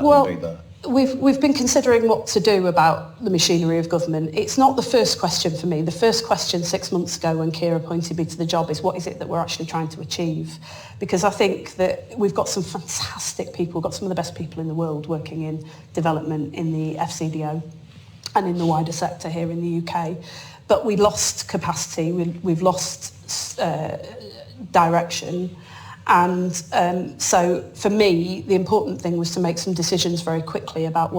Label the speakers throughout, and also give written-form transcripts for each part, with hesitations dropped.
Speaker 1: would be there?
Speaker 2: We've been considering what to do about the machinery of government. It's not the first question for me. The first question 6 months ago when Keir appointed me to the job is what is it that we're actually trying to achieve? Because I think that we've got some fantastic people, got some of the best people in the world working in development in the FCDO and in the wider sector here in the UK. But we lost capacity, we've lost direction. And so for me, the important thing was to make some decisions very quickly about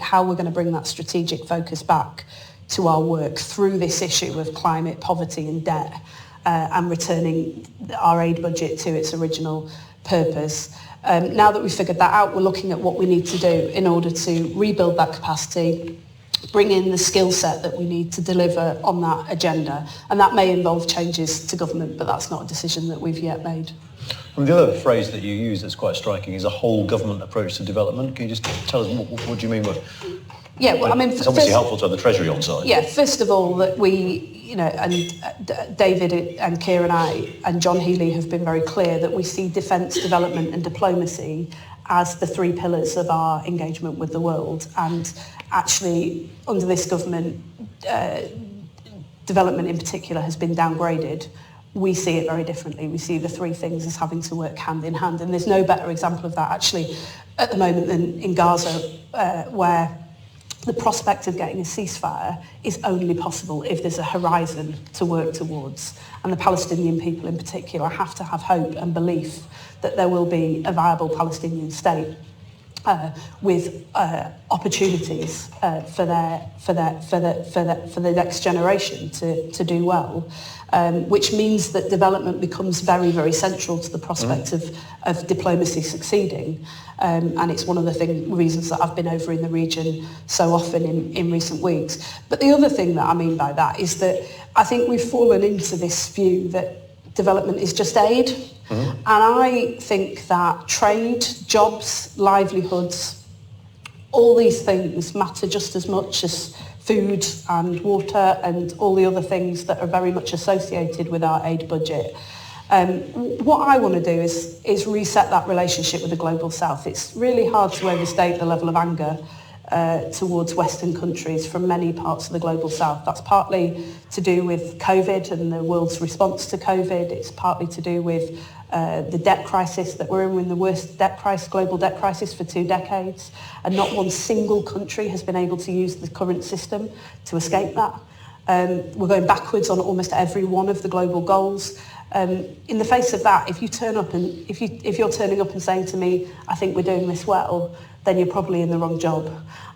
Speaker 2: how we're going to bring that strategic focus back to our work through this issue of climate, poverty and debt, and returning our aid budget to its original purpose. Now that we've figured that out, we're looking at what we need to do in order to rebuild that capacity, bring in the skill set that we need to deliver on that agenda. And that may involve changes to government, but that's not a decision that we've yet made.
Speaker 1: And the other phrase that you use that's quite striking is a whole government approach to development. Can you just tell us what do you mean by?
Speaker 2: Yeah, well, I mean,
Speaker 1: it's obviously helpful to have the Treasury on side.
Speaker 2: Yeah, first of all, that we, and David and Keir and I and John Healey have been very clear that we see defence, development and diplomacy as the three pillars of our engagement with the world. And actually, under this government, development in particular has been downgraded. We see it very differently. We see the three things as having to work hand in hand. And there's no better example of that actually at the moment than in Gaza, where the prospect of getting a ceasefire is only possible if there's a horizon to work towards. And the Palestinian people in particular have to have hope and belief that there will be a viable Palestinian state with opportunities for the next generation to do well, which means that development becomes very, very central to the prospect of diplomacy succeeding. And it's one of the reasons that I've been over in the region so often in recent weeks. But the other thing that I mean by that is that I think we've fallen into this view that development is just aid. And I think that trade, jobs, livelihoods, all these things matter just as much as food and water and all the other things that are very much associated with our aid budget. What I want to do is reset that relationship with the Global South. It's really hard to overstate the level of anger towards Western countries from many parts of the Global South. That's partly to do with COVID and the world's response to COVID. It's partly to do with the debt crisis that we're in the worst global debt crisis for 2 decades. And not one single country has been able to use the current system to escape that. We're going backwards on almost every one of the global goals. In the face of that, if you're turning up and saying to me, I think we're doing this well, then you're probably in the wrong job.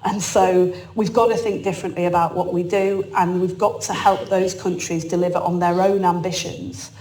Speaker 2: And so we've got to think differently about what we do, and we've got to help those countries deliver on their own ambitions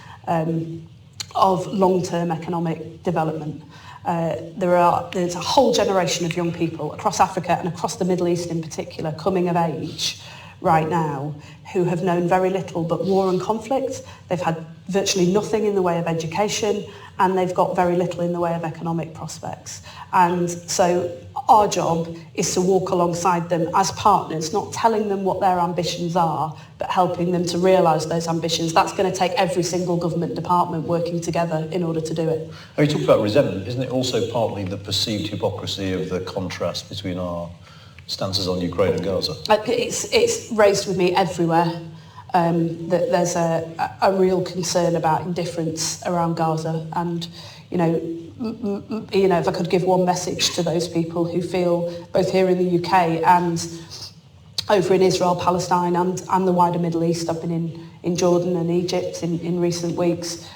Speaker 2: of long-term economic development. There's a whole generation of young people across Africa and across the Middle East in particular coming of age right now who have known very little but war and conflict. They've had virtually nothing in the way of education, and they've got very little in the way of economic prospects. And so our job is to walk alongside them as partners, not telling them what their ambitions are, but helping them to realise those ambitions. That's going to take every single government department working together in order to do it.
Speaker 1: You talked about resentment. Isn't it also partly the perceived hypocrisy of the contrast between our stances on Ukraine and Gaza?
Speaker 2: It's raised with me everywhere. That there's a real concern about indifference around Gaza, and if I could give one message to those people who feel both here in the UK and over in Israel, Palestine and the wider Middle East. I've been in Jordan and Egypt in recent weeks.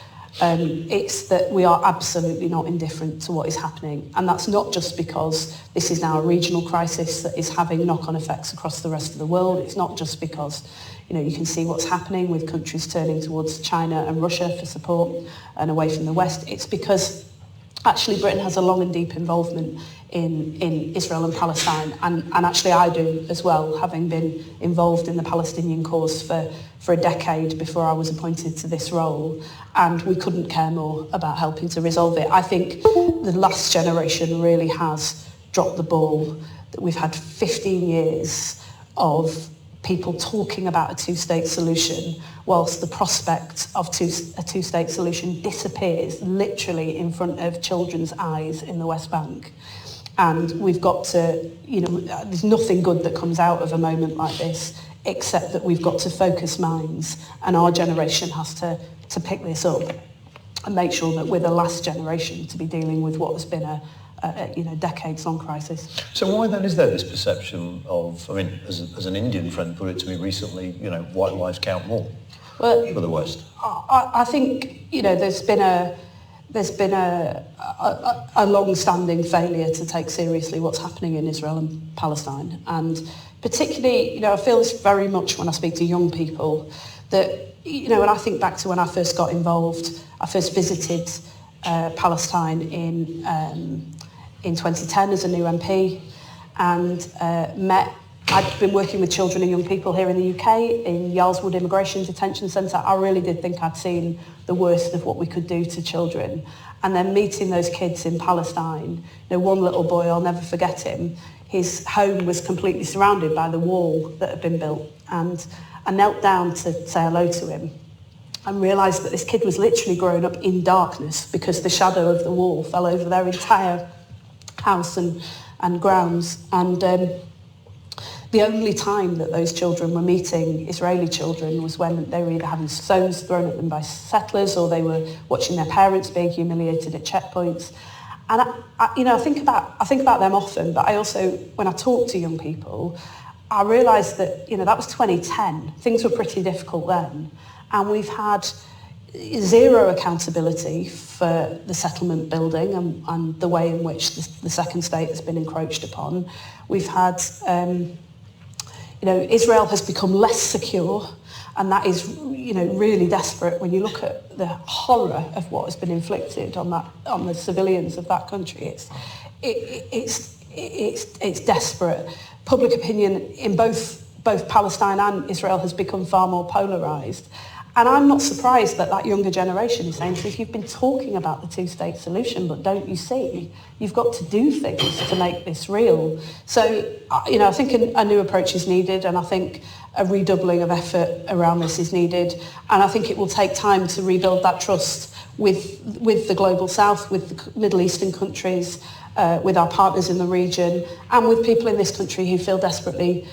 Speaker 2: It's that we are absolutely not indifferent to what is happening, and that's not just because this is now a regional crisis that is having knock-on effects across the rest of the world. It's not just because you can see what's happening with countries turning towards China and Russia for support and away from the West. It's because actually Britain has a long and deep involvement in Israel and Palestine, and actually I do as well, having been involved in the Palestinian cause for a decade before I was appointed to this role, and we couldn't care more about helping to resolve it. I think the last generation really has dropped the ball, that we've had 15 years of people talking about a two-state solution whilst the prospect of a two-state solution disappears literally in front of children's eyes in the West Bank. And we've got to, there's nothing good that comes out of a moment like this, except that we've got to focus minds, and our generation has to pick this up and make sure that we're the last generation to be dealing with what has been a decades-long crisis.
Speaker 1: So why then is there this perception of, I mean, as an Indian friend put it to me recently, white lives count more for the West?
Speaker 2: I think, there's been a long-standing failure to take seriously what's happening in Israel and Palestine. And particularly, I feel this very much when I speak to young people, that, when I think back to when I first got involved, I first visited Palestine in 2010 as a new MP, and I'd been working with children and young people here in the UK in Yarlswood Immigration Detention Centre. I really did think I'd seen the worst of what we could do to children. And then meeting those kids in Palestine, one little boy, I'll never forget him, his home was completely surrounded by the wall that had been built. And I knelt down to say hello to him and realised that this kid was literally growing up in darkness because the shadow of the wall fell over their entire house and grounds. And the only time that those children were meeting Israeli children was when they were either having stones thrown at them by settlers, or they were watching their parents being humiliated at checkpoints. And I think about them often, but I also, when I talk to young people, I realise that that was 2010. Things were pretty difficult then, and we've had zero accountability for the settlement building and the way in which the second state has been encroached upon. We've had, Israel has become less secure, and that is, really desperate when you look at the horror of what has been inflicted on the civilians of that country. It's desperate. Public opinion in both Palestine and Israel has become far more polarised. And I'm not surprised that younger generation is saying, so if you've been talking about the two-state solution, but don't you see, you've got to do things to make this real. So, I think a new approach is needed, and I think a redoubling of effort around this is needed. And I think it will take time to rebuild that trust with the global south, with the Middle Eastern countries, with our partners in the region, and with people in this country who feel desperately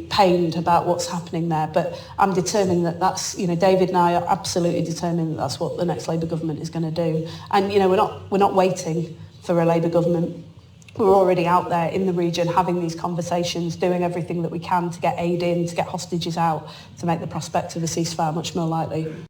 Speaker 2: pained about what's happening there. But I'm determined that's, David and I are absolutely determined that's what the next Labour government is going to do. And, we're not waiting for a Labour government. We're already out there in the region having these conversations, doing everything that we can to get aid in, to get hostages out, to make the prospect of a ceasefire much more likely.